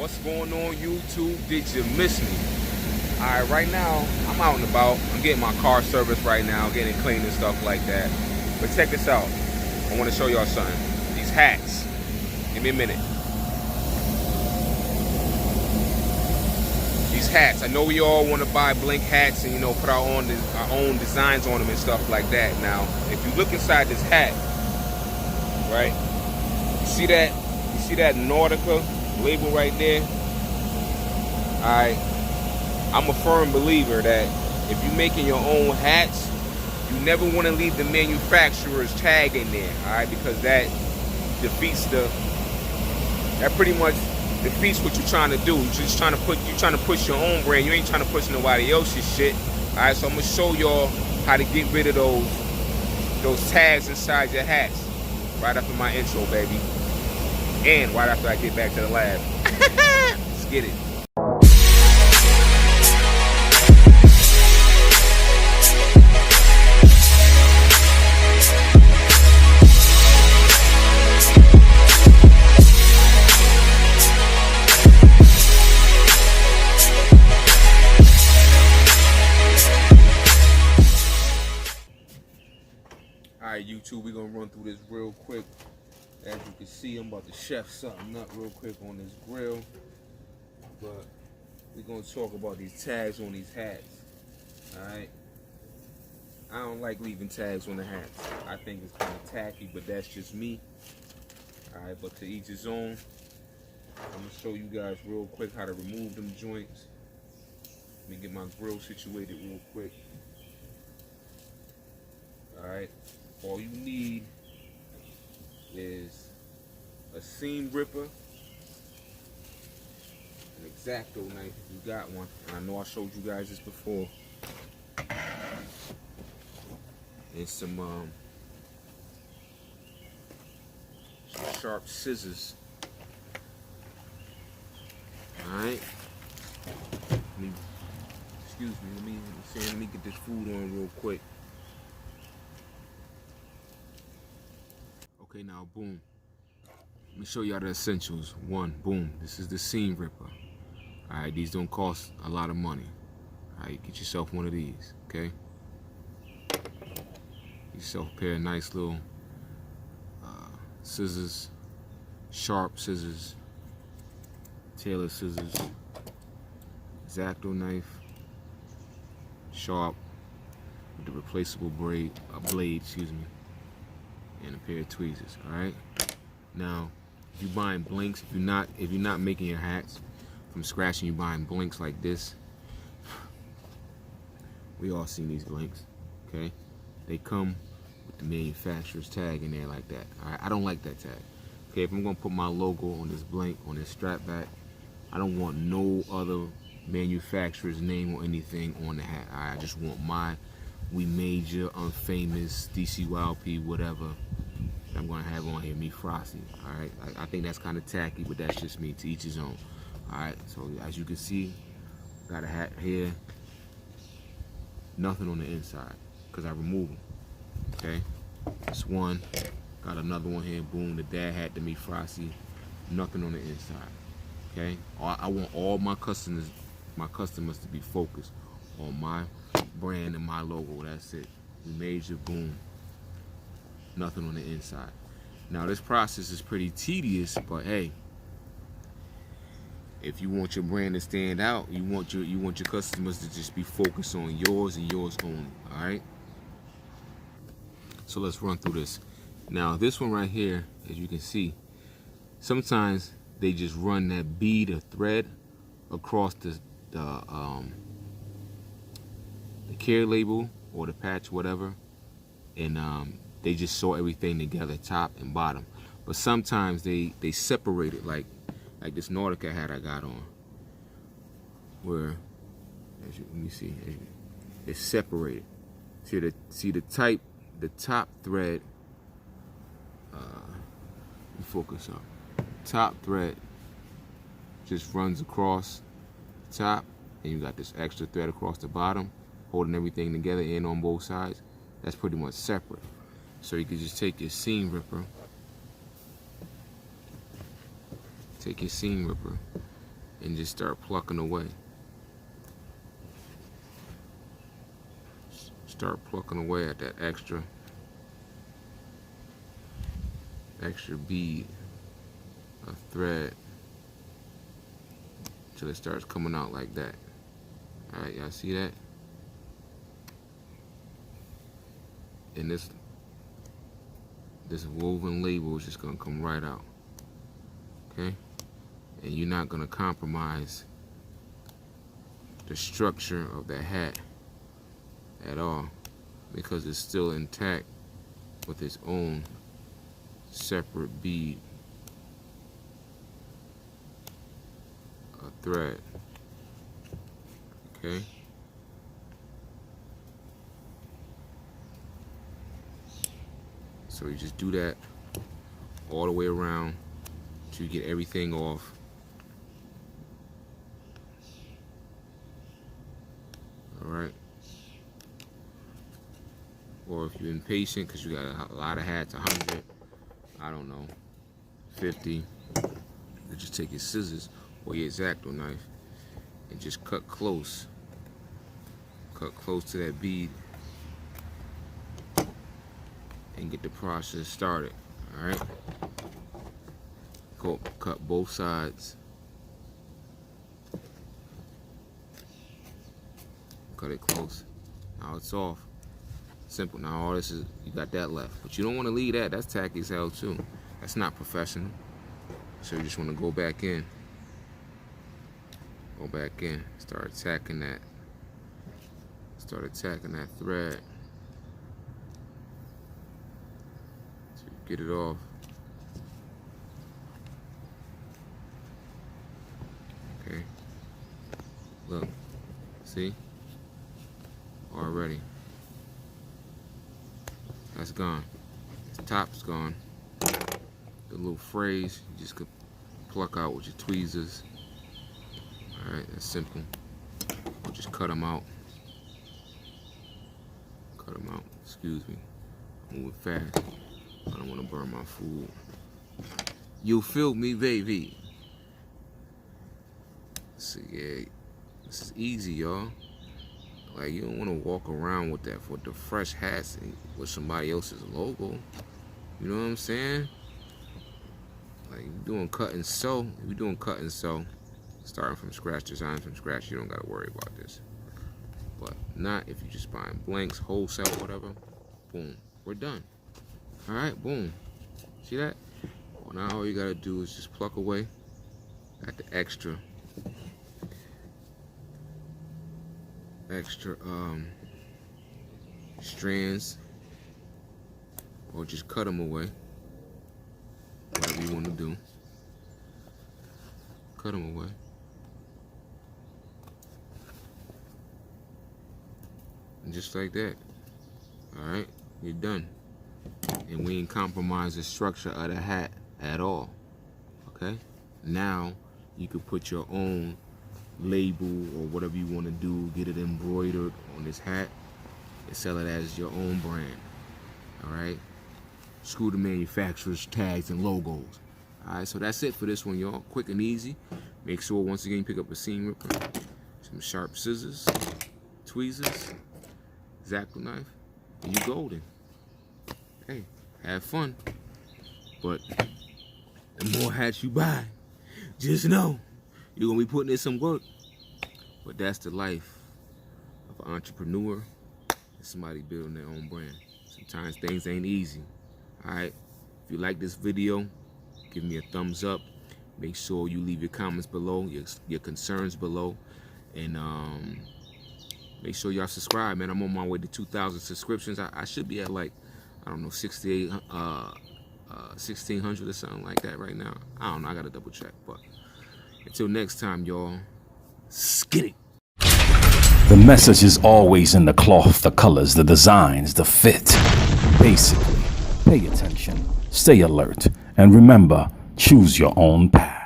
What's going on, YouTube? Did you miss me? Alright, right now, I'm out and about. I'm getting my car serviced right now, getting it clean and stuff like that. But check this out. I want to show y'all something. These hats. Give me a minute. These hats. I know we all want to buy blank hats and, put our own designs on them and stuff like that. Now, if you look inside this hat, right? You see that? You see that Nautica label right there? Alright. I'm a firm believer that if you're making your own hats, you never want to leave the manufacturer's tag in there, alright? Because that defeats pretty much defeats what you're trying to do. You're just trying to push your own brand. You ain't trying to push nobody else's shit. Alright, so I'm gonna show y'all how to get rid of those tags inside your hats right after my intro, baby. And right after I get back to the lab. Let's get it. Alright, YouTube, we're gonna run through this real quick. As you can see, I'm about to chef something up real quick on this grill. But we're gonna talk about these tags on these hats. Alright. I don't like leaving tags on the hats. I think it's kind of tacky, but that's just me. Alright, but to each his own. I'm gonna show you guys real quick how to remove them joints. Let me get my grill situated real quick. Alright. All you need is a seam ripper, an X-Acto knife if you got one. And I know I showed you guys this before. And some sharp scissors. Alright. Excuse me, let me get this food on real quick. Okay, now boom. Let me show y'all the essentials. One, boom. This is the seam ripper. Alright, these don't cost a lot of money. Alright, get yourself one of these, okay? Get yourself a pair of nice little scissors, sharp scissors, tailor scissors, X-Acto knife, sharp with the replaceable blade, excuse me. And a pair of tweezers. All right. Now, if you're buying blinks, if you're not making your hats from scratch and you're buying blinks like this, we all seen these blinks. Okay, they come with the manufacturer's tag in there like that. All right, I don't like that tag. Okay, if I'm gonna put my logo on this blink on this strap back, I don't want no other manufacturer's name or anything on the hat. All right, I just want my We Major, Unfamous, DCYLP, whatever I'm gonna have on here, me Frosty. Alright, I think that's kind of tacky, but that's just me, to each his own. Alright, so as you can see, got a hat here, nothing on the inside, because I removed them. Okay, that's one. Got another one here, boom, the dad hat to me Frosty, nothing on the inside. Okay, I want all my customers to be focused on my brand and my logo. That's it. We Major, boom, nothing on the inside. Now this process is pretty tedious, but hey, if you want your brand to stand out, you want your customers to just be focused on yours and yours only. All right, so let's run through this. Now this one right here, as you can see, sometimes they just run that bead or thread across the care label or the patch, whatever, and they just sew everything together, top and bottom. But sometimes they separate it, like this Nautica hat I got on, where let me see, it's separated. See the top thread. Let me focus up. Top thread just runs across the top, and you got this extra thread across the bottom, holding everything together and on both sides. That's pretty much separate. So you can just take your seam ripper, and just start plucking away. Start plucking away at that extra bead of thread till it starts coming out like that. All right, y'all see that? And this woven label is just gonna come right out, okay? And you're not gonna compromise the structure of the hat at all, because it's still intact with its own separate bead of thread, okay? So you just do that all the way around till you get everything off. All right. Or if you're impatient because you got a lot of hats, 100, I don't know, 50, you just take your scissors or your X-Acto knife and just cut close to that bead and get the process started. All right, cut both sides, cut it close. Now it's off. Simple. Now all this is, you got that left, but you don't want to leave that. That's tacky as hell too. That's not professional. So you just want to go back in, start attacking that thread. So you get it off. Okay. Look. See? Already. That's gone. The top's gone. The little phrase you just could pluck out with your tweezers. Alright, that's simple. Or just cut them out. Cut them out. Excuse me. Moving fast. I don't want to burn my food. You feel me, baby? See, yeah, this is easy, y'all. Like, you don't want to walk around with that, with the fresh hats and with somebody else's logo. You know what I'm saying? Like, if you're doing cut and sew, starting from scratch, design from scratch, you don't got to worry about this. But not if you're just buying blanks, wholesale, whatever. Boom, we're done. All right, boom. See that? Well, now all you got to do is just pluck away at the extra strands, or just cut them away, whatever you want to do. Cut them away. And just like that. Alright, you're done. And we ain't compromise the structure of the hat at all. Okay? Now you can put your own label or whatever you want to do, get it embroidered on this hat and sell it as your own brand. Alright? Screw the manufacturer's tags and logos. Alright, so that's it for this one, y'all. Quick and easy. Make sure once again you pick up a seam ripper, some sharp scissors, tweezers, X-Acto knife, and you golden. Hey, have fun. But the more hats you buy, just know you're gonna be putting in some work. But that's the life of an entrepreneur and somebody building their own brand. Sometimes things ain't easy. Alright, if you like this video, give me a thumbs up. Make sure you leave your comments below, your concerns below, and make sure y'all subscribe, man. I'm on my way to 2,000 subscriptions. I should be at like, I don't know, 1,600 or something like that right now. I don't know, I gotta double check. But until next time, y'all, skid it. The message is always in the cloth, the colors, the designs, the fit. Basically, pay attention, stay alert, and remember, choose your own path.